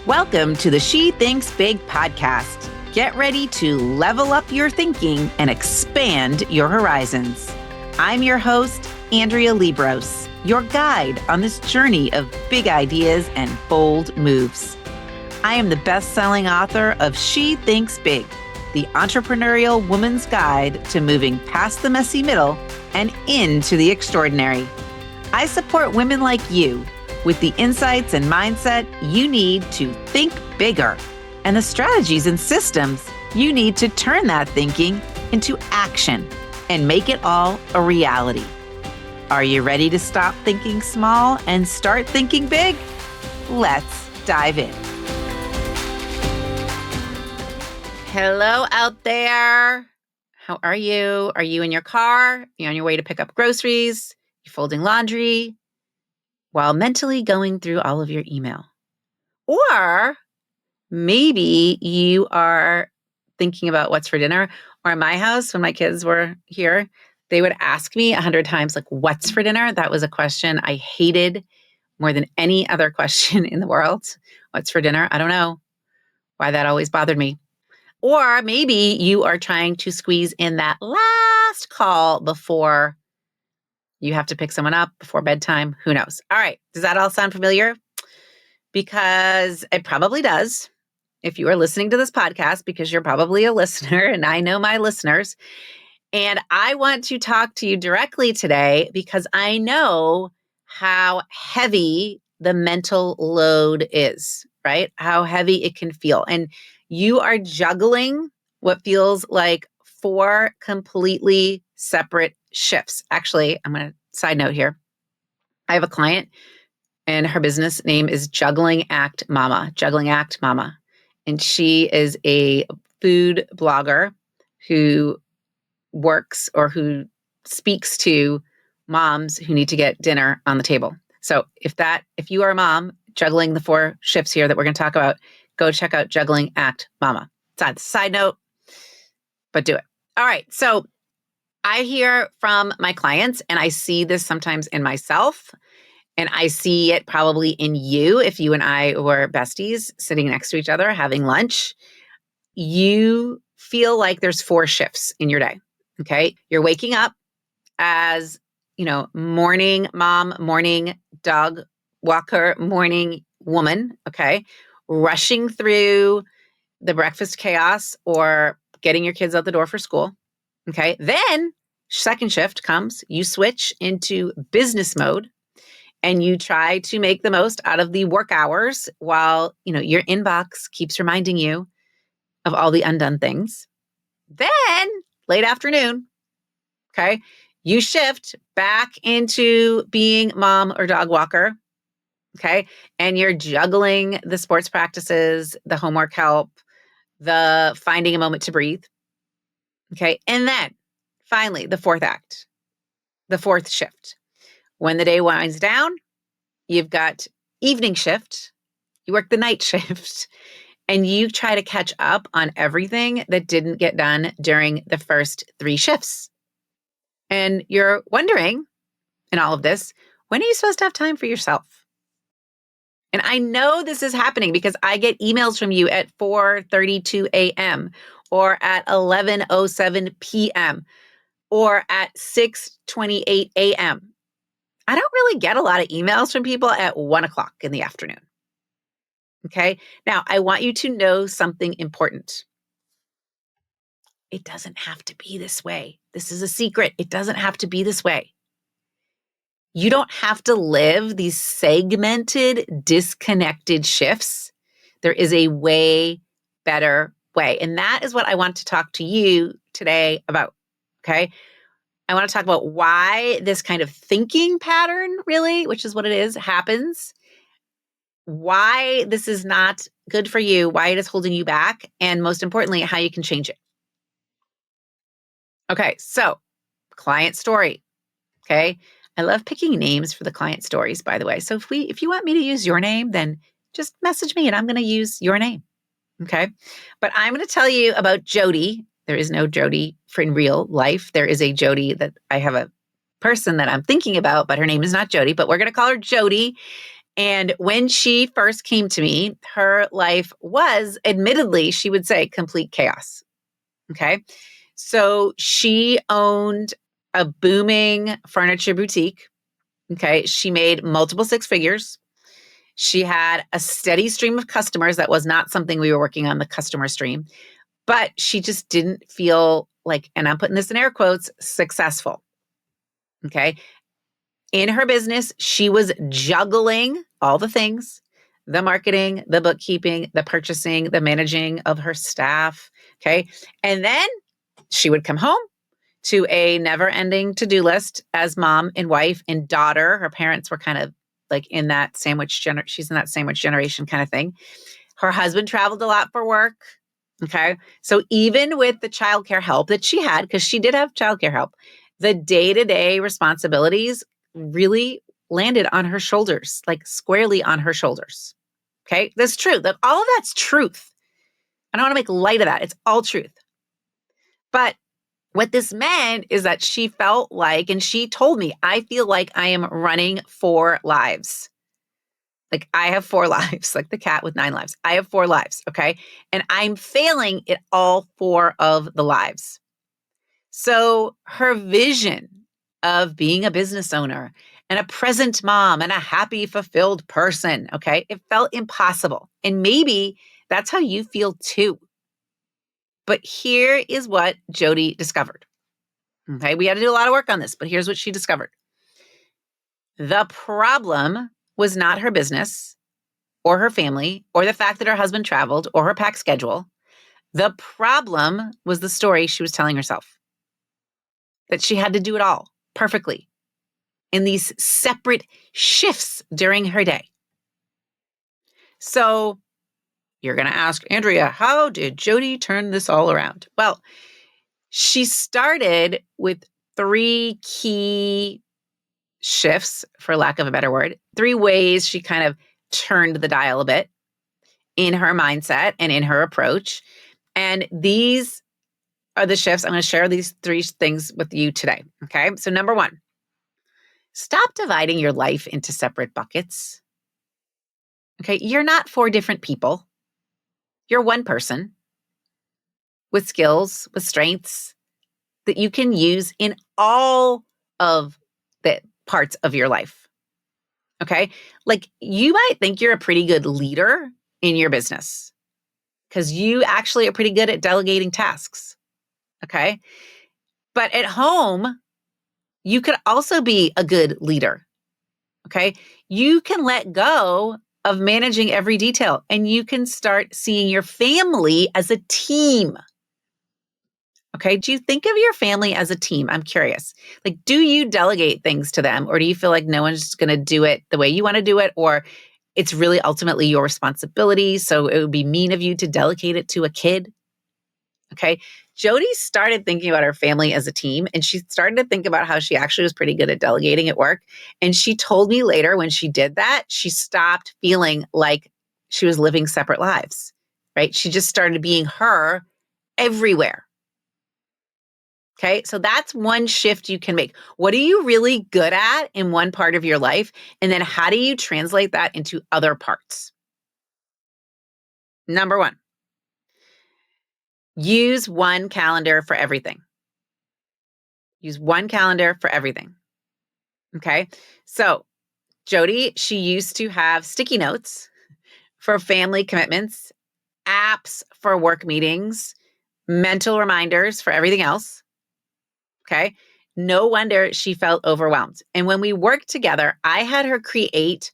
Welcome to the She Thinks Big podcast. Get ready to level up your thinking and expand your horizons. I'm your host, Andrea Liebross, your guide on this journey of big ideas and bold moves. I am the best-selling author of She Thinks Big, the entrepreneurial woman's guide to moving past the messy middle and into the extraordinary. I support women like you with the insights and mindset you need to think bigger and the strategies and systems you need to turn that thinking into action and make it all a reality. Are you ready to stop thinking small and start thinking big? Let's dive in. Hello out there. How are you? Are you in your car? You on your way to pick up groceries? You folding laundry? While mentally going through all of your email. Or maybe you are thinking about what's for dinner. Or in my house, when my kids were here, they would ask me 100 times, like, what's for dinner? That was a question I hated more than any other question in the world. What's for dinner? I don't know why that always bothered me. Or maybe you are trying to squeeze in that last call before you have to pick someone up before bedtime. Who knows? All right. Does that all sound familiar? Because it probably does. If you are listening to this podcast, because you're probably a listener, and I know my listeners. And I want to talk to you directly today because I know how heavy the mental load is, right? How heavy it can feel. And you are juggling what feels like 4 completely separate shifts. Actually, I'm going to side note here. I have a client and her business name is Juggling Act Mama. And she is a food blogger who works or who speaks to moms who need to get dinner on the table. So if you are a mom juggling the 4 shifts here that we're going to talk about, go check out Juggling Act Mama. Side note, but do it. All right. So I hear from my clients, and I see this sometimes in myself, and I see it probably in you if you and I were besties sitting next to each other having lunch. You feel like there's 4 shifts in your day, okay? You're waking up as, morning mom, morning dog walker, morning woman, okay? Rushing through the breakfast chaos or getting your kids out the door for school. Okay. Then second shift comes, you switch into business mode and you try to make the most out of the work hours while, your inbox keeps reminding you of all the undone things. Then late afternoon, okay, you shift back into being mom or dog walker. Okay. And you're juggling the sports practices, the homework help, the finding a moment to breathe. Okay. And then finally, the 4th act, the 4th shift. When the day winds down, you've got evening shift, you work the night shift, and you try to catch up on everything that didn't get done during the first 3 shifts. And you're wondering in all of this, when are you supposed to have time for yourself? And I know this is happening because I get emails from you at 4:32 a.m. or at 11:07 p.m. or at 6:28 a.m. I don't really get a lot of emails from people at 1 o'clock in the afternoon. Okay. Now, I want you to know something important. It doesn't have to be this way. This is a secret. It doesn't have to be this way. You don't have to live these segmented, disconnected shifts. There is a way better way. And that is what I want to talk to you today about. Okay. I want to talk about why this kind of thinking pattern, really, which is what it is, happens, why this is not good for you, why it is holding you back, and most importantly, how you can change it. Okay, so client story. Okay, I love picking names for the client stories, by the way. So if you want me to use your name, then just message me and I'm going to use your name. Okay, but I'm going to tell you about Jodi. There is no Jodi for in real life. There is a Jodi that I have a person that I'm thinking about, but her name is not Jodi, but we're going to call her Jodi. And when she first came to me, her life was, admittedly, she would say, complete chaos. Okay. So she owned a booming furniture boutique. Okay. She made multiple six figures. She had a steady stream of customers. That was not something we were working on, the customer stream, but she just didn't feel like, and I'm putting this in air quotes, successful. Okay. In her business, she was juggling all the things, the marketing, the bookkeeping, the purchasing, the managing of her staff. Okay. And then she would come home to a never ending to do list as mom and wife and daughter. Her parents were kind of like in that she's in that sandwich generation kind of thing. Her husband traveled a lot for work. Okay. So even with the childcare help that she had, because she did have childcare help, the day-to-day responsibilities really landed on her shoulders, like squarely on her shoulders. Okay. That's true. That all of that's truth. I don't want to make light of that. It's all truth. But what this meant is that she felt like, and she told me, I feel like I am running 4 lives. Like I have 4 lives, like the cat with 9 lives. I have 4 lives, okay? And I'm failing at all 4 of the lives. So her vision of being a business owner and a present mom and a happy, fulfilled person, okay, it felt impossible. And maybe that's how you feel too. But here is what Jodi discovered. Okay, we had to do a lot of work on this, but here's what she discovered. The problem was not her business or her family or the fact that her husband traveled or her packed schedule. The problem was the story she was telling herself, that she had to do it all perfectly in these separate shifts during her day. So you're going to ask, Andrea, how did Jodi turn this all around? Well, she started with 3 key shifts, for lack of a better word, 3 ways she kind of turned the dial a bit in her mindset and in her approach. And these are the shifts. I'm going to share these 3 things with you today. Okay. So, number 1, stop dividing your life into separate buckets. Okay. You're not 4 different people. You're one person with skills, with strengths that you can use in all of the parts of your life. Okay. Like you might think you're a pretty good leader in your business because you actually are pretty good at delegating tasks. Okay. But at home, you could also be a good leader. Okay. You can let go of managing every detail and you can start seeing your family as a team. Okay. Do you think of your family as a team? I'm curious. Like, do you delegate things to them or do you feel like no one's going to do it the way you want to do it? Or it's really ultimately your responsibility. So it would be mean of you to delegate it to a kid. Okay. Jodi started thinking about her family as a team and she started to think about how she actually was pretty good at delegating at work. And she told me later when she did that, she stopped feeling like she was living separate lives, right? She just started being her everywhere. Okay. So that's one shift you can make. What are you really good at in one part of your life? And then how do you translate that into other parts? Number 1, use one calendar for everything. Use one calendar for everything. Okay. So Jodi, she used to have sticky notes for family commitments, apps for work meetings, mental reminders for everything else. Okay. No wonder she felt overwhelmed. And when we worked together, I had her create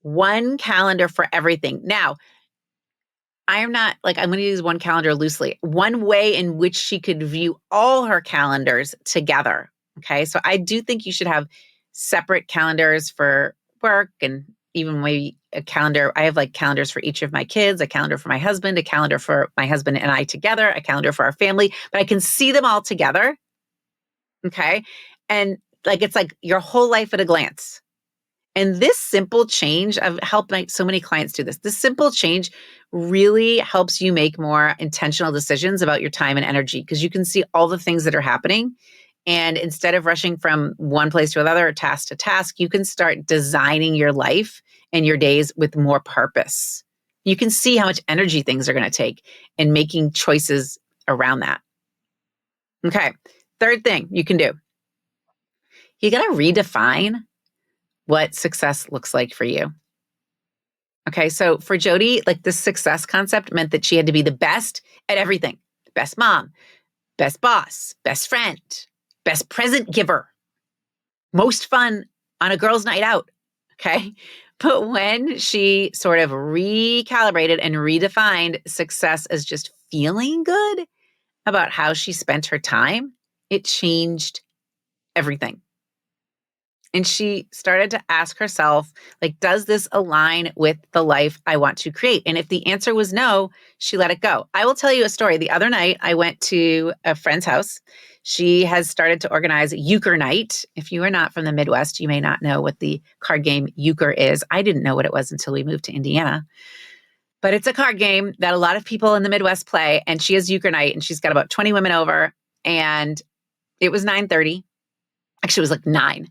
one calendar for everything. Now, I am not like, I'm going to use one calendar loosely. One way in which she could view all her calendars together. Okay. So I do think you should have separate calendars for work and even maybe a calendar. I have like calendars for each of my kids, a calendar for my husband, a calendar for my husband and I together, a calendar for our family, but I can see them all together. Okay. And like, it's like your whole life at a glance. And this simple change, I've helped so many clients do this. This simple change really helps you make more intentional decisions about your time and energy because you can see all the things that are happening. And instead of rushing from one place to another, task to task, you can start designing your life and your days with more purpose. You can see how much energy things are going to take and making choices around that. Okay. Third thing you can do. You got to redefine what success looks like for you. Okay. So for Jodi, like this success concept meant that she had to be the best at everything. Best mom, best boss, best friend, best present giver, most fun on a girls' night out. Okay. But when she sort of recalibrated and redefined success as just feeling good about how she spent her time, it changed everything. And she started to ask herself, like, does this align with the life I want to create? And if the answer was no, she let it go. I will tell you a story. The other night, I went to a friend's house. She has started to organize euchre night. If you are not from the Midwest, you may not know what the card game euchre is. I didn't know what it was until we moved to Indiana. But it's a card game that a lot of people in the Midwest play. And she has euchre night, and she's got about 20 women over. And it was 9:30. Actually, it was like 9.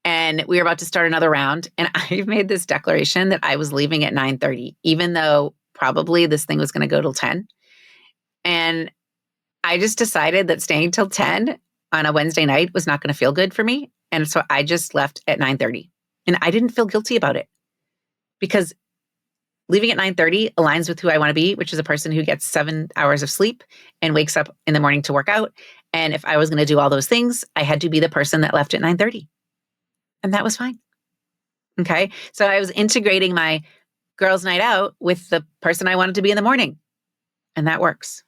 And we were about to start another round. And I made this declaration that I was leaving at 9:30, even though probably this thing was going to go till 10. And I just decided that staying till 10 on a Wednesday night was not going to feel good for me. And so I just left at 9:30. And I didn't feel guilty about it because leaving at 9:30 aligns with who I want to be, which is a person who gets 7 hours of sleep and wakes up in the morning to work out. And if I was going to do all those things, I had to be the person that left at 9:30. And that was fine. Okay. So I was integrating my girls' night out with the person I wanted to be in the morning. And that works.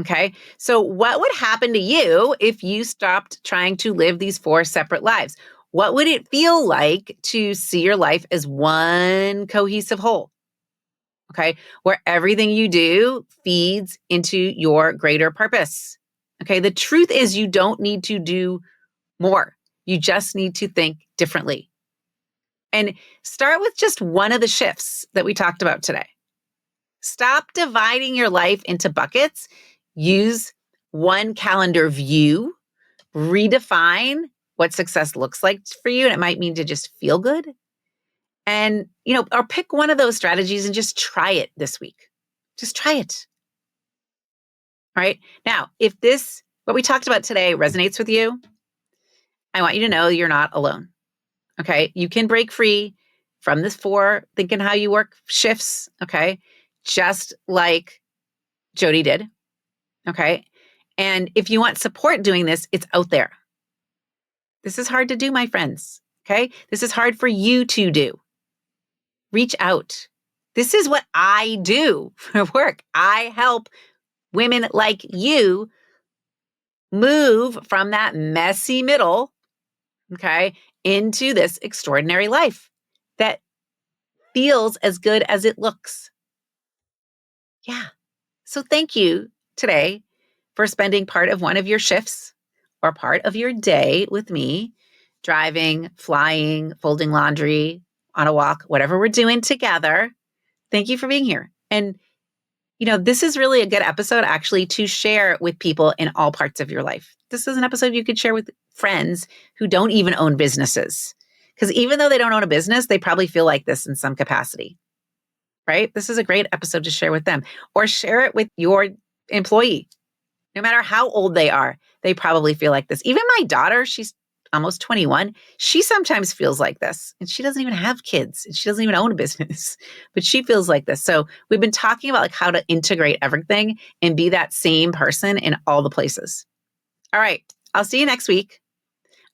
Okay. So what would happen to you if you stopped trying to live these 4 separate lives? What would it feel like to see your life as one cohesive whole? Okay. Where everything you do feeds into your greater purpose. Okay. The truth is you don't need to do more. You just need to think differently. And start with just one of the shifts that we talked about today. Stop dividing your life into buckets. Use one calendar view. Redefine what success looks like for you. And it might mean to just feel good. And, or pick one of those strategies and just try it this week. Just try it. All right. Now, if what we talked about today resonates with you, I want you to know you're not alone. Okay. You can break free from this 4 thinking how you work shifts. Okay. Just like Jodi did. Okay. And if you want support doing this, it's out there. This is hard to do, my friends. Okay. This is hard for you to do. Reach out. This is what I do for work. I help women like you move from that messy middle, okay, into this extraordinary life that feels as good as it looks. Yeah. So thank you today for spending part of one of your shifts or part of your day with me, driving, flying, folding laundry, on a walk, whatever we're doing together. Thank you for being here. And, this is really a good episode actually to share with people in all parts of your life. This is an episode you could share with friends who don't even own businesses. Because even though they don't own a business, they probably feel like this in some capacity, right? This is a great episode to share with them or share it with your employee. No matter how old they are, they probably feel like this. Even my daughter, she's almost 21. She sometimes feels like this and she doesn't even have kids and she doesn't even own a business, but she feels like this. So we've been talking about how to integrate everything and be that same person in all the places. All right. I'll see you next week.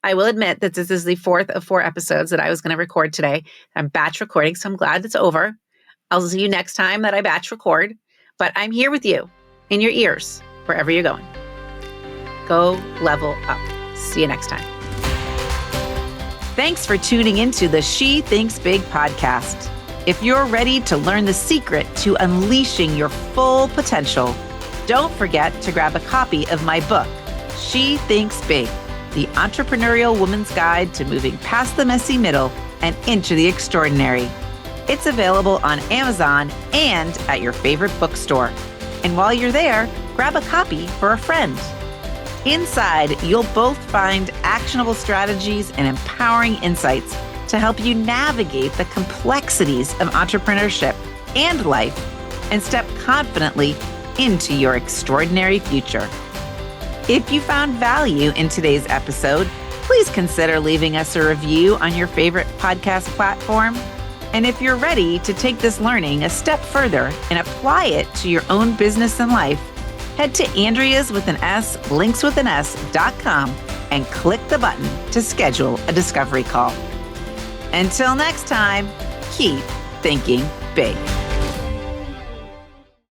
I will admit that this is the 4th of 4 episodes that I was going to record today. I'm batch recording, so I'm glad it's over. I'll see you next time that I batch record, but I'm here with you in your ears, wherever you're going. Go level up. See you next time. Thanks for tuning into the She Thinks Big podcast. If you're ready to learn the secret to unleashing your full potential, don't forget to grab a copy of my book, She Thinks Big, the entrepreneurial woman's guide to moving past the messy middle and into the extraordinary. It's available on Amazon and at your favorite bookstore. And while you're there, grab a copy for a friend. Inside, you'll both find actionable strategies and empowering insights to help you navigate the complexities of entrepreneurship and life and step confidently into your extraordinary future. If you found value in today's episode, please consider leaving us a review on your favorite podcast platform. And if you're ready to take this learning a step further and apply it to your own business and life, head to andreaswithans.com and click the button to schedule a discovery call. Until next time, keep thinking big.